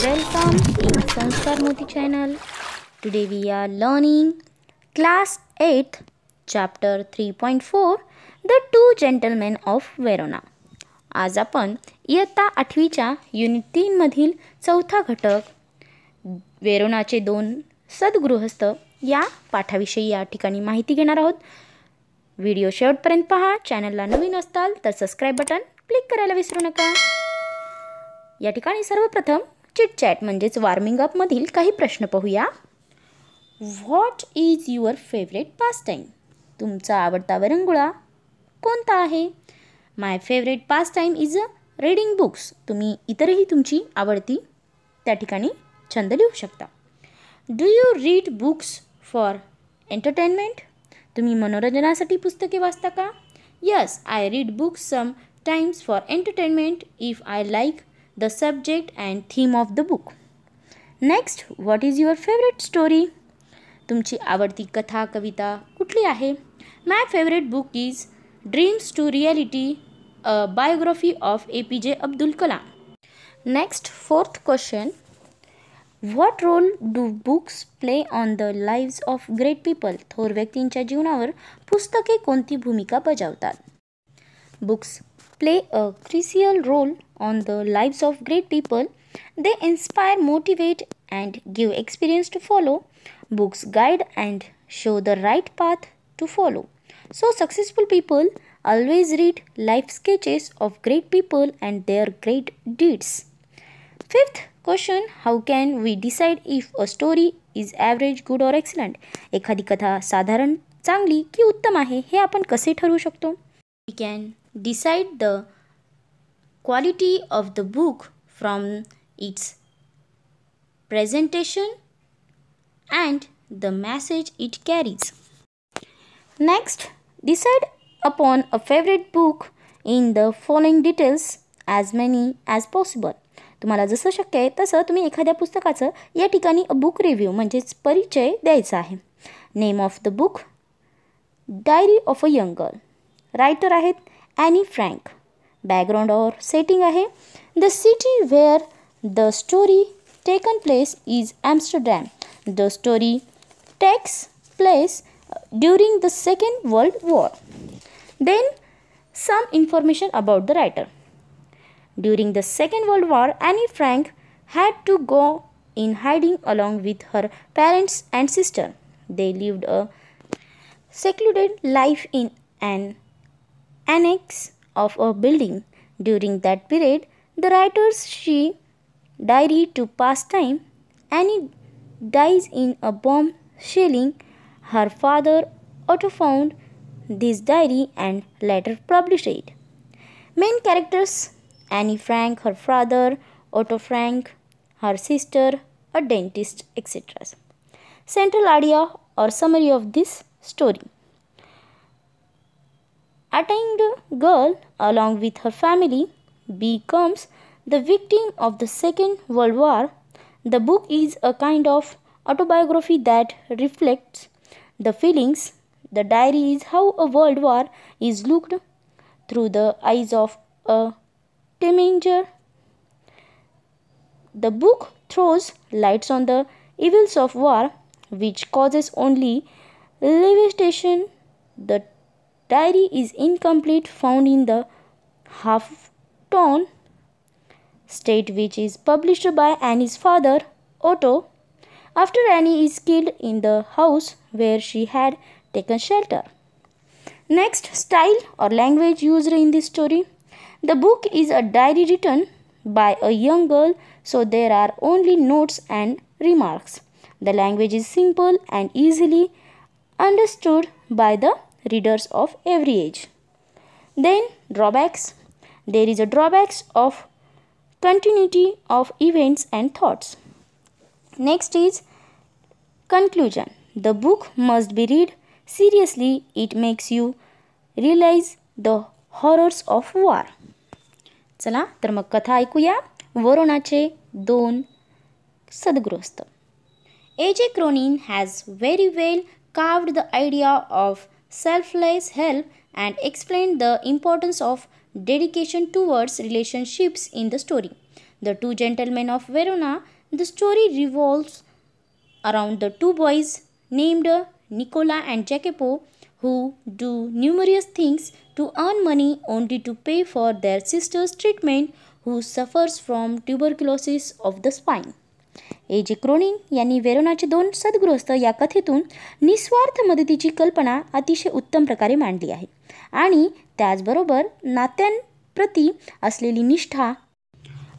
Welcome in Sanskar Moti channel. Today we are learning Class 8th, chapter 3.4, The Two Gentlemen of Verona. आज आपण इयत्ता 8वीच्या unit 3 मधील चौथा घटक वेरोनाचे दोन सद्गृहस्थ या पाठाविषयी या ठिकाणी माहिती घेणार आहोत. व्हिडिओ शेवटपर्यंत पहा. चॅनलला नवीन असताल तर सबस्क्राइब बटन क्लिक करायला विसरू नका. या ठिकाणी सर्वप्रथम चिट चॅट म्हणजेच वॉर्मिंग अप मधील काही प्रश्न पाहूया. What is your favourite pastime? तुमचा आवडता विरंगुळा कोणता आहे? My favourite pastime is reading books. तुम्ही इतरही तुमची आवडती त्या ठिकाणी छंद लिहू शकता. Do you read books for entertainment? तुम्ही मनोरंजनासाठी पुस्तके वाचता का? Yes, I read books sometimes for entertainment if I like the subject and theme of the book. Next, what is your favorite story? तुमची आवडती कथा कविता कुठली आहे? My favorite book is Dreams to Reality, a biography of APJ Abdul Kalam. Next, fourth question. What role do books play on the lives of great people? थोर व्यक्तींच्या जीवनावर पुस्तके कोणती भूमिका बजावतात? Books play a crucial role on the lives of great people. They inspire, motivate, and give experience to follow. Books guide and show the right path to follow. So, successful people always read life sketches of great people and their great deeds. Fifth question. How can we decide if a story is average, good, or excellent? एखादी कथा साधारण, चांगली की उत्तम आहे हे आपण कसे ठरवू शकतो? We can decide the quality of the book from its presentation and the message it carries. Next, decide upon a favorite book in the following details, as many as possible. तुम्हाला जसं शक्य आहे तसं तुम्ही एखाद्या पुस्तकाचं या ठिकाणी बुक रिव्ह्यू म्हणजेच परिचय द्यायचा आहे. Name of the book, diary of a young girl. Writer आहेत ॲनी फ्रँक. बॅकग्राऊंड और सेटिंग आहे the city where the story taken place is Amsterdam. The story takes place during the second world war. Then some information about the writer. During the second world war Anne Frank had to go in hiding along with her parents and sister. They lived a secluded life in an annex of a building. During that period, the writer's diary to pass time. Annie dies in a bomb shelling. Her father Otto found this diary and later published it. Main characters: Annie Frank, her father Otto Frank, her sister, a dentist, etc. Central idea or summary of this story. Attained girl, along with her family, becomes the victim of the Second World War. The book is a kind of autobiography that reflects the feelings. The diary is how a world war is looked through the eyes of a teenager. The book throws lights on the evils of war, which causes only devastation. The diary is incomplete, found in the half-torn state, which is published by Annie's father, Otto, after Annie is killed in the house where she had taken shelter. Next, style or language used in this story. The book is a diary written by a young girl, so there are only notes and remarks. The language is simple and easily understood by the readers of every age. Then drawbacks. There is a drawbacks of continuity of events and thoughts. Next is conclusion. The book must be read seriously. It makes you realize the horrors of war. चला तर मग कथा ऐकूया. वरोनाचे दोन सद्गृहस्थ. A.J. Cronin has very well carved the idea of selfless help and explained the importance of dedication towards relationships in the story. The Two Gentlemen of Verona The story revolves around the two boys named Nicola and Jacopo who do numerous things to earn money only to pay for their sister's treatment who suffers from tuberculosis of the spine. AJ. Cronin यांनी वेरोनाचे दोन सद्गृहस्थ या कथेतून निस्वार्थ मदतीची कल्पना अतिशय उत्तम प्रकारे मांडली आहे आणि त्याचबरोबर नात्यांप्रती असलेली निष्ठा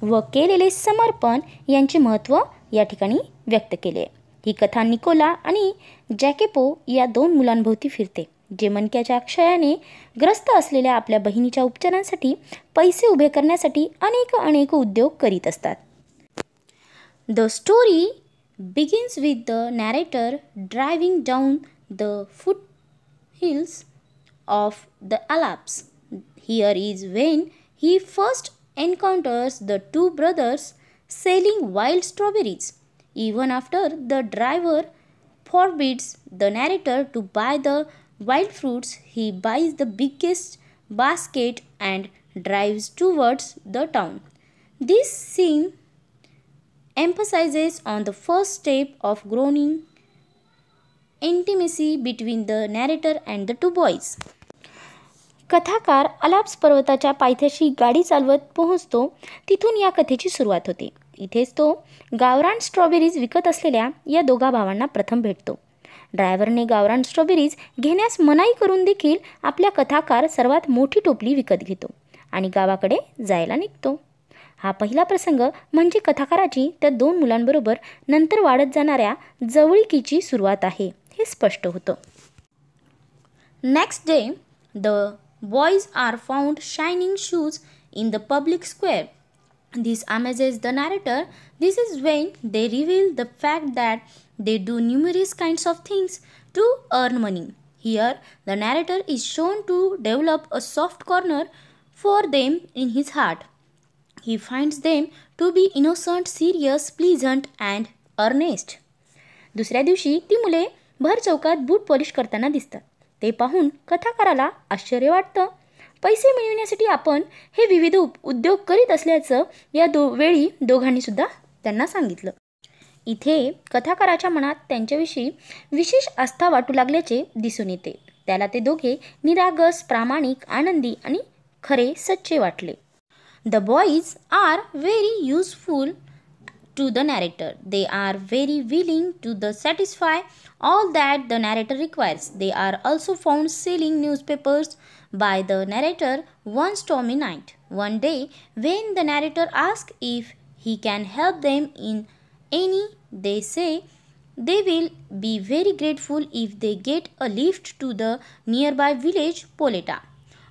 व केलेले समर्पण यांचे महत्त्व या ठिकाणी व्यक्त केले आहे. ही कथा निकोला आणि जॅकेपो या दोन मुलांभोवती फिरते जे मणक्याच्या क्षयाने ग्रस्त असलेल्या आपल्या बहिणीच्या उपचारांसाठी पैसे उभे करण्यासाठी अनेक उद्योग करीत असतात. The story begins with the narrator driving down the foothills of the Alps. Here is when he first encounters the two brothers selling wild strawberries. Even after the driver forbids the narrator to buy the wild fruits, he buys the biggest basket and drives towards the town. This scene emphasizes on the first step of growing intimacy between the narrator and the two boys. कथाकार अलाप्स पर्वताच्या पायथ्याशी गाडी चालवत पोहोचतो. तिथून या कथेची सुरुवात होते. इथेच तो गावरान स्ट्रॉबेरीज विकत असलेल्या या दोघा भावांना प्रथम भेटतो. ड्रायव्हरने गावरान स्ट्रॉबेरीज घेण्यास मनाई करून देखील आपल्या कथाकार सर्वात मोठी टोपली विकत घेतो आणि गावाकडे जायला निघतो. हा पहिला प्रसंग म्हणजे कथाकाराची त्या दोन मुलांबरोबर नंतर वाढत जाणाऱ्या जवळीकीची सुरुवात आहे हे स्पष्ट होतं. Next day the boys are found shining shoes in the public square. This amazes the narrator. This is when they reveal the fact that they do numerous kinds of things to earn money. Here, the narrator is shown to develop a soft corner for them in his heart. He finds them to be innocent, serious, pleasant and earnest. दुसऱ्या दिवशी ती मुले भर चौकात बूट polish करताना दिसतात. ते पाहून कथाकाराला आश्चर्य वाटतं. पैसे मिळविण्यासाठी आपण हे विविध उद्योग करीत असल्याचं या वेळी दोघांनी सुद्धा त्यांना सांगितलं. इथे कथाकाराच्या मनात त्यांच्याविषयी विशेष आस्था वाटू लागल्याचे दिसून येते. त्याला ते दोघे निरागस, प्रामाणिक, आनंदी आणि खरे सच्चे वाटले. The boys are very useful to the narrator. They are very willing to satisfy all that the narrator requires. They are also found selling newspapers by the narrator one stormy night. One day, when the narrator asks if he can help them in any, they say they will be very grateful if they get a lift to the nearby village Poleta.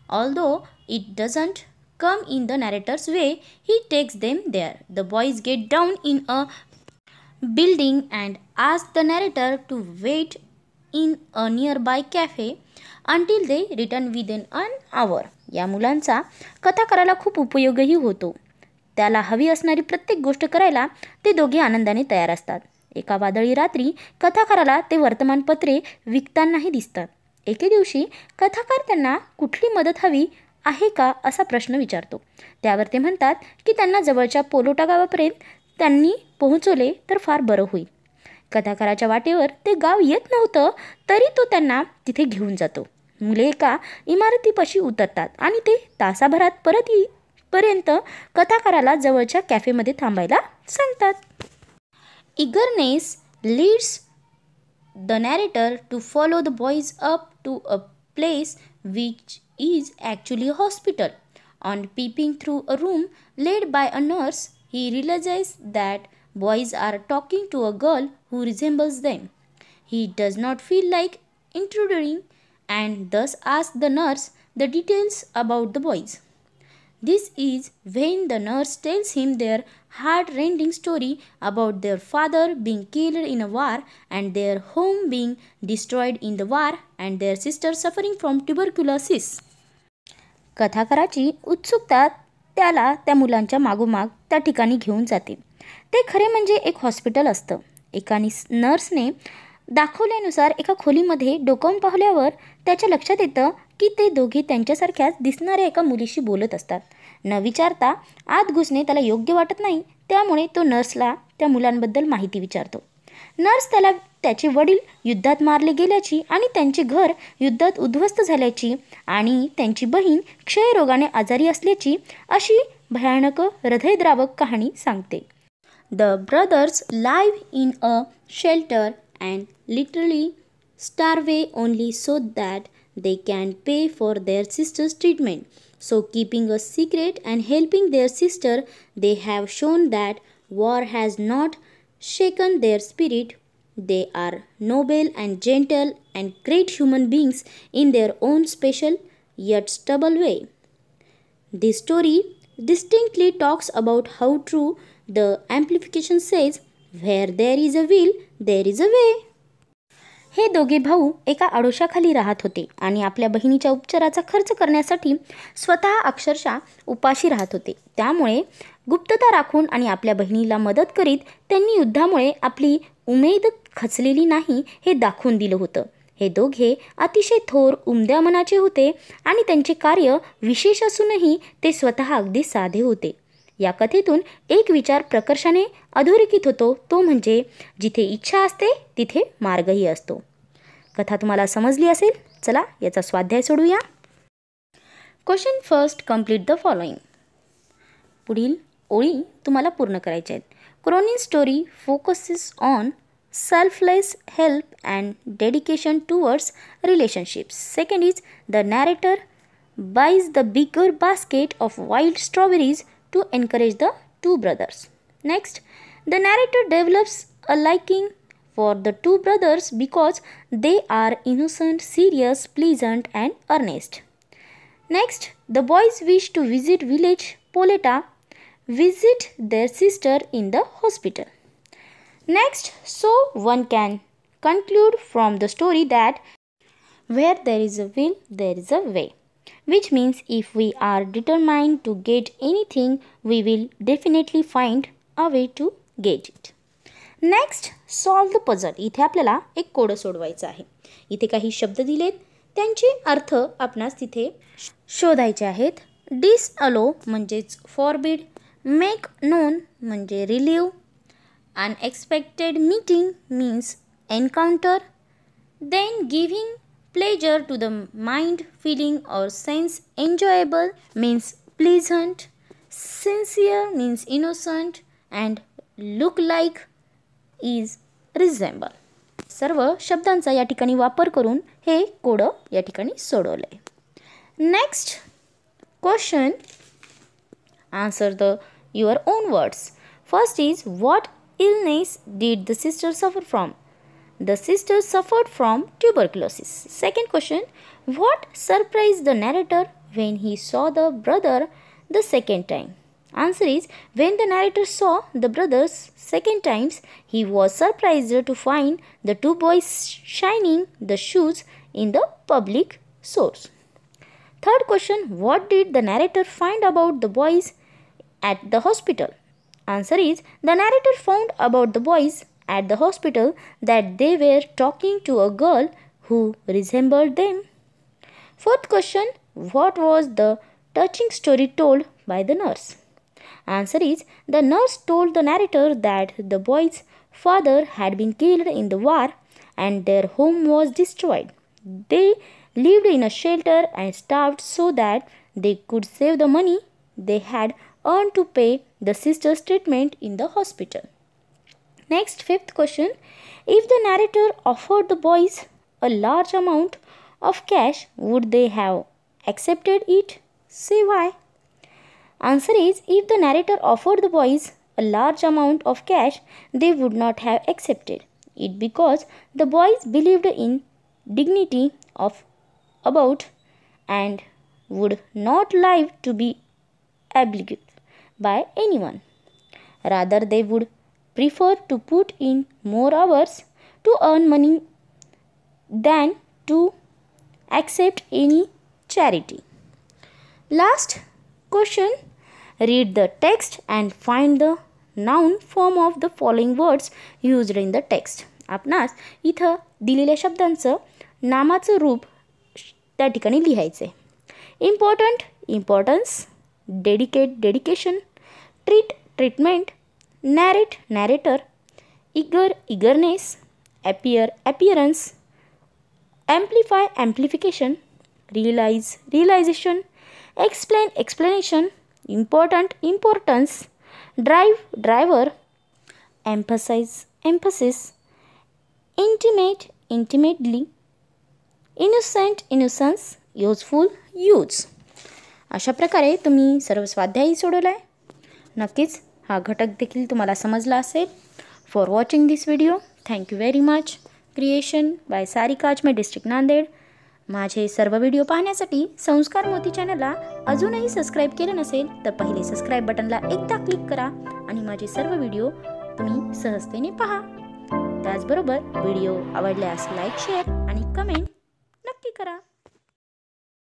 Although it doesn't come in the narrator's way, he takes them there. The boys get down in a building and ask the narrator to wait in a nearby cafe until they return within an hour. या मुलांचा कथाकाराला खूप उपयोगही होतो. त्याला हवी असणारी प्रत्येक गोष्ट करायला ते दोघे आनंदाने तयार असतात. एका वादळी रात्री कथाकाराला ते वर्तमानपत्रे विकतानाही दिसतात. एके दिवशी कथाकार त्यांना कुठली मदत हवी आहे का असा प्रश्न विचारतो. त्यावर ते म्हणतात की त्यांना जवळच्या पोलोटा गावापर्यंत त्यांनी पोहोचवले तर फार बरं होईल. कथाकाराच्या वाटेवर ते गाव येत नव्हतं तरी तो त्यांना तिथे घेऊन जातो. मुले एका इमारतीपाशी उतरतात आणि ते तासाभरात परत येईपर्यंत कथाकाराला जवळच्या कॅफेमध्ये थांबायला सांगतात. Eagerness leads the narrator to follow the boys up to a place which is actually a hospital. On peeping through a room led by a nurse, he realizes that boys are talking to a girl who resembles them. He does not feel like intruding and thus asks the nurse the details about the boys. This is when the nurse tells him their heart-rending story about their father being killed in a war and their home being destroyed in the war and their sister suffering from tuberculosis. कथाकाराची उत्सुकता त्याला त्या मुलांच्या मागोमाग त्या ठिकाणी घेऊन जाते. ते खरे म्हणजे एक हॉस्पिटल असतं. एका नर्सने दाखवल्यानुसार एका खोलीमध्ये डोकावून पाहिल्यावर त्याच्या लक्षात येतं की ते दोघे त्यांच्यासारख्याच दिसणाऱ्या एका मुलीशी बोलत असतात न विचारता आत घुसणे त्याला योग्य वाटत नाही, त्यामुळे तो नर्सला त्या मुलांबद्दल माहिती विचारतो. नर्स त्याला त्याचे वडील युद्धात मारले गेल्याची आणि त्यांचे घर युद्धात उद्ध्वस्त झाल्याची आणि त्यांची बहीण क्षयरोगाने आजारी असल्याची अशी भयानक हृदयद्रावक कहाणी सांगते. The brothers live in a shelter and literally starve only so that they can pay for their sister's treatment. So keeping a secret and helping their sister, they have shown that war has not shaken their spirit. They are noble and gentle and great human beings in their own special yet stubborn way. This story distinctly talks about how true the amplification says, where there is a will, there is a way. हे दोघे भाऊ एका आडोशाखाली राहत होते आणि आपल्या बहिणीच्या उपचाराचा खर्च करण्यासाठी स्वतः अक्षरशः उपाशी राहत होते. त्यामुळे गुप्तता राखून आणि आपल्या बहिणीला मदत करीत त्यांनी युद्धामुळे आपली उमेद खचलेली नाही हे दाखवून दिलं होतं. हे दोघे अतिशय थोर उमद्या मनाचे होते आणि त्यांचे कार्य विशेष असूनही ते स्वतः अगदी साधे होते. या कथेतून एक विचार प्रकर्षाने अधोरेखित होतो, तो म्हणजे जिथे इच्छा असते तिथे मार्गही असतो. कथा तुम्हाला समजली असेल. चला याचा स्वाध्याय सोडूया. Question first, complete the following. पुढील ओळी तुम्हाला पूर्ण करायच्या आहेत. Cronin story focuses on selfless help and dedication towards relationships. Second is the narrator buys the bigger basket of wild strawberries to encourage the two brothers. Next, the narrator develops a liking for the two brothers because they are innocent, serious, pleasant and earnest. Next, the boys wish to visit village Poleta, visit their sister in the hospital. Next, so one can conclude from the story that where there is a will, there is a way, which means if we are determined to get anything, we will definitely find a way to get it. Next, solve the puzzle. इथे आपल्याला एक कोडं सोडवायचं आहे. इथे काही शब्द दिलेत, त्यांचे अर्थ आपणास तिथे शोधायचे आहेत. डिसअलो म्हणजेच फॉरबिड, मेक नोन म्हणजे relieve, unexpected meeting means encounter, then giving pleasure to the mind, feeling or sense enjoyable means pleasant, sincere means innocent and look like is resemble. सर्व शब्दांचा या ठिकाणी वापर करून हे कोड या ठिकाणी सोडवले. Next question, answer your own words. First is, what illness did the sister suffer from? The sister suffered from tuberculosis. Second question, what surprised the narrator when he saw the brother the second time? Answer is, when the narrator saw the brothers second times, he was surprised to find the two boys shining the shoes in the public source. Third question, what did the narrator find about the boys at the hospital? Answer is, the narrator found about the boys at the hospital that they were talking to a girl who resembled them. Fourth question, what was the touching story told by the nurse? Answer is, the nurse told the narrator that the boys' father had been killed in the war and their home was destroyed. They lived in a shelter and starved so that they could save the money they had earned to pay the sister's treatment in the hospital. Next, fifth question, if the narrator offered the boys a large amount of cash, would they have accepted it? Say why. Answer is, if the narrator offered the boys a large amount of cash, they would not have accepted it because the boys believed in dignity of about and would not live to be obligated by anyone. Rather, they would prefer to put in more hours to earn money than to accept any charity. Last question, read the text and find the noun form of the following words used in the text. आपणास इथं दिलेल्या शब्दांचं नामाचं रूप त्या ठिकाणी लिहायचे. Important, importance, dedicate dedication, treat treatment, narrate narrator, eager eagerness, appear appearance, amplify amplification, realize realization, explain explanation, important importance, drive driver, emphasize emphasis, intimate intimately, innocent innocence, useful use. अशा प्रकारे तुम्ही सर्व स्वाध्यायी सोडवला आहे. नक्कीच हा घटक देखील तुम्हाला समजला असेल. For watching this video thank you very much. Creation by Sarika Ajme, district Nanded. माझे सर्व व्हिडिओ पाहण्यासाठी संस्कार मोती चॅनलला अजूनही सबस्क्राईब केलं नसेल तर पहिले सबस्क्राईब बटनला एकदा क्लिक करा आणि माझे सर्व व्हिडिओ तुम्ही सहजतेने पहा. त्याचबरोबर व्हिडिओ आवडल्यास लाईक, शेअर आणि कमेंट नक्की करा.